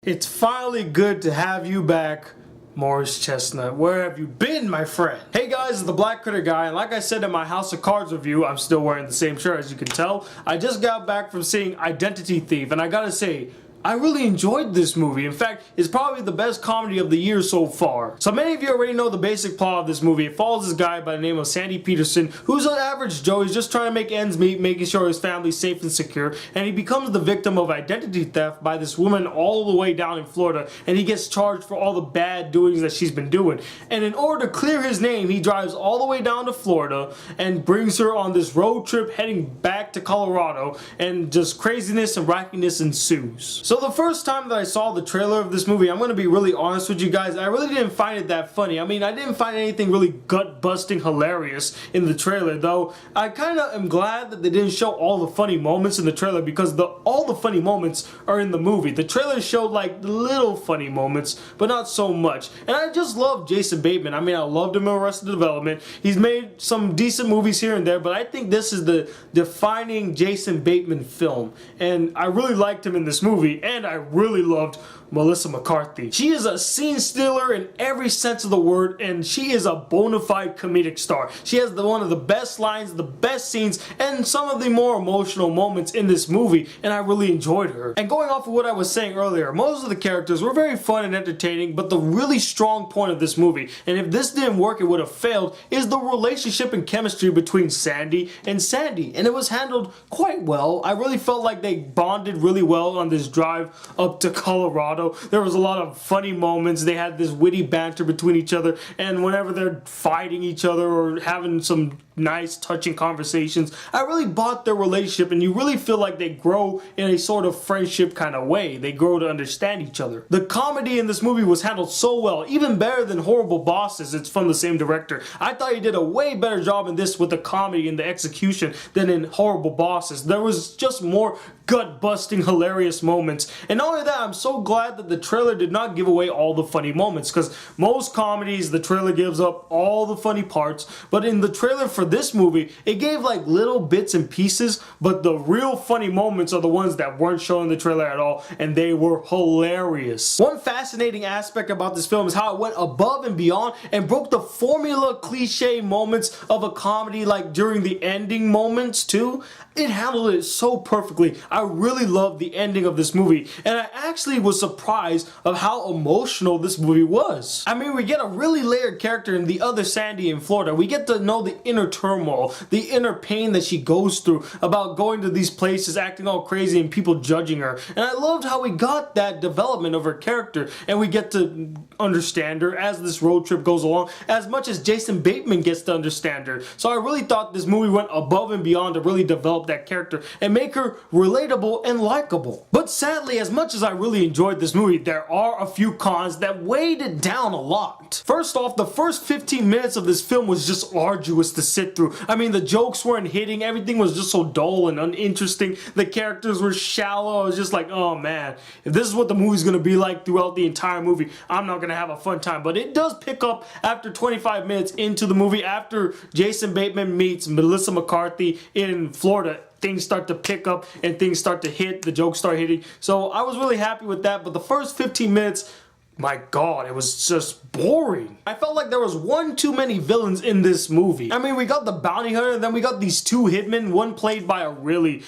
It's finally good to have you back, Morris Chestnut. Where have you been, my friend? Hey guys, it's the Black Critter Guy, and like I said in my House of Cards review, I'm still wearing the same shirt as you can tell. I just got back from seeing Identity Thief, and I gotta say, I really enjoyed this movie. In fact, it's probably the best comedy of the year so far. So many of you already know the basic plot of this movie. It follows this guy by the name of Sandy Peterson, who's an average Joe. He's just trying to make ends meet, making sure his family's safe and secure, and he becomes the victim of identity theft by this woman all the way down in Florida, and he gets charged for all the bad doings that she's been doing. And in order to clear his name, he drives all the way down to Florida and brings her on this road trip heading back to Colorado, and just craziness and wackiness ensues. So the first time that I saw the trailer of this movie, I'm going to be really honest with you guys, I really didn't find it that funny. I mean, I didn't find anything really gut-busting hilarious in the trailer, though I kind of am glad that they didn't show all the funny moments in the trailer, because all the funny moments are in the movie. The trailer showed like little funny moments, but not so much. And I just love Jason Bateman. I mean, I loved him in Arrested Development. He's made some decent movies here and there, but I think this is the defining Jason Bateman film. And I really liked him in this movie, and I really loved Melissa McCarthy. She is a scene stealer in every sense of the word, and she is a bona fide comedic star. She has one of the best lines, the best scenes, and some of the more emotional moments in this movie, and I really enjoyed her. And going off of what I was saying earlier, most of the characters were very fun and entertaining, but the really strong point of this movie, and if this didn't work it would have failed, is the relationship and chemistry between Sandy and Sandy, and it was handled quite well. I really felt like they bonded really well on this drive up to Colorado. There was a lot of funny moments. They had this witty banter between each other, and whenever they're fighting each other or having some nice touching conversations, I really bought their relationship, and you really feel like they grow in a sort of friendship kind of way. They grow to understand each other. The comedy in this movie was handled so well, even better than Horrible Bosses. It's from the same director. I thought he did a way better job in this with the comedy and the execution than in Horrible Bosses. There was just more gut-busting hilarious moments, and not only that, I'm so glad that the trailer did not give away all the funny moments, because most comedies the trailer gives up all the funny parts, but in the trailer for this movie it gave like little bits and pieces, but the real funny moments are the ones that weren't shown in the trailer at all, and they were hilarious. One fascinating aspect about this film is how it went above and beyond and broke the formula cliche moments of a comedy, like during the ending moments too. It handled it so perfectly. I really loved the ending of this movie, and I actually was surprised of how emotional this movie was. I mean, we get a really layered character in the other Sandy in Florida. We get to know the inner turmoil, the inner pain that she goes through about going to these places, acting all crazy and people judging her. And I loved how we got that development of her character, and we get to understand her as this road trip goes along, as much as Jason Bateman gets to understand her. So I really thought this movie went above and beyond to really develop that character and make her relatable and likable. But sadly, as much as I really enjoyed this movie, there are a few cons that weighed it down a lot. First off, the first 15 minutes of this film was just arduous to sit through. I mean, the jokes weren't hitting, everything was just so dull and uninteresting, the characters were shallow. I was just like, oh man, if this is what the movie's gonna be like throughout the entire movie, I'm not gonna have a fun time. But it does pick up after 25 minutes into the movie, after Jason Bateman meets Melissa McCarthy in Florida. Things start to pick up and things start to hit, the jokes start hitting. So I was really happy with that, but the first 15 minutes, my god, it was just boring. I felt like there was one too many villains in this movie. I mean, we got the bounty hunter, and then we got these two hitmen, one played by a really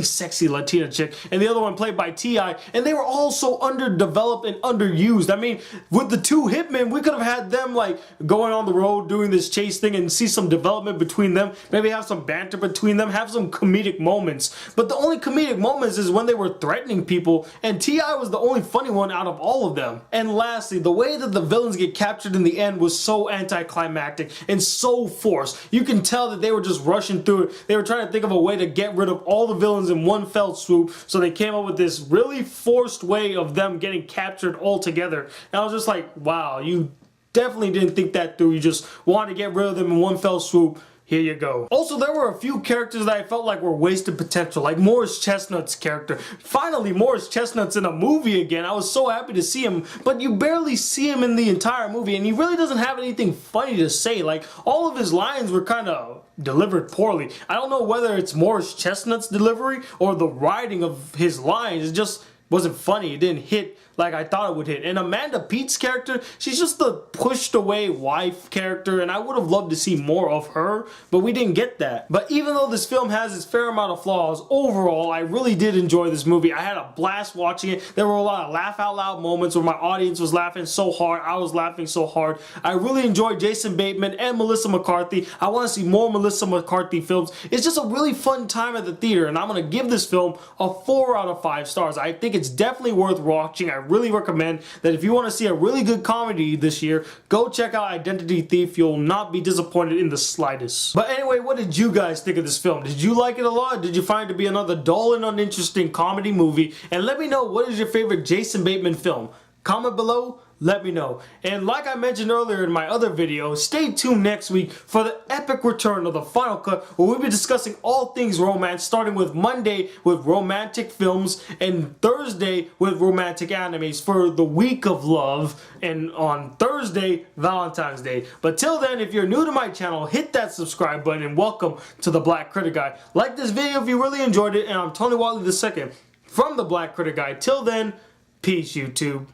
sexy Latina chick, and the other one played by T.I., and they were all so underdeveloped and underused. I mean, with the two hitmen, we could have had them like going on the road doing this chase thing and see some development between them, maybe have some banter between them, have some comedic moments. But the only comedic moments is when they were threatening people, and T.I. was the only funny one out of all of them. And lastly, the way that the villains get captured in the end was so anticlimactic and so forced. You can tell that they were just rushing through it. They were trying to think of a way to get rid of all the villains in one fell swoop, so they came up with this really forced way of them getting captured all together. And I was just like, wow, you definitely didn't think that through. You just wanted to get rid of them in one fell swoop. Here you go. Also, there were a few characters that I felt like were wasted potential, like Morris Chestnut's character. Finally, Morris Chestnut's in a movie again. I was so happy to see him, but you barely see him in the entire movie, and he really doesn't have anything funny to say. Like, all of his lines were kind of delivered poorly. I don't know whether it's Morris Chestnut's delivery or the writing of his lines. It just wasn't funny. It didn't hit like I thought it would hit. And Amanda Pete's character, she's just the pushed away wife character, and I would have loved to see more of her, but we didn't get that. But even though this film has its fair amount of flaws, overall I really did enjoy this movie. I had a blast watching it. There were a lot of laugh out loud moments where my audience was laughing so hard, I was laughing so hard. I really enjoyed Jason Bateman and Melissa McCarthy. I want to see more Melissa McCarthy films. It's just a really fun time at the theater, and I'm going to give this film a 4 out of 5 stars. I think it's definitely worth watching. I really recommend that if you want to see a really good comedy this year, go check out Identity Thief. You'll not be disappointed in the slightest. But anyway, what did you guys think of this film? Did you like it a lot? Did you find it to be another dull and uninteresting comedy movie? And let me know, what is your favorite Jason Bateman film? Comment below, let me know. And like I mentioned earlier in my other video, stay tuned next week for the epic return of the final cut, where we'll be discussing all things romance, starting with Monday with romantic films and Thursday with romantic animes for the week of love, and on Thursday, Valentine's Day. But till then, if you're new to my channel, hit that subscribe button and welcome to the Black Critic Guy. Like this video if you really enjoyed it, and I'm Tony Watley II from the Black Critic Guy. Till then, peace YouTube.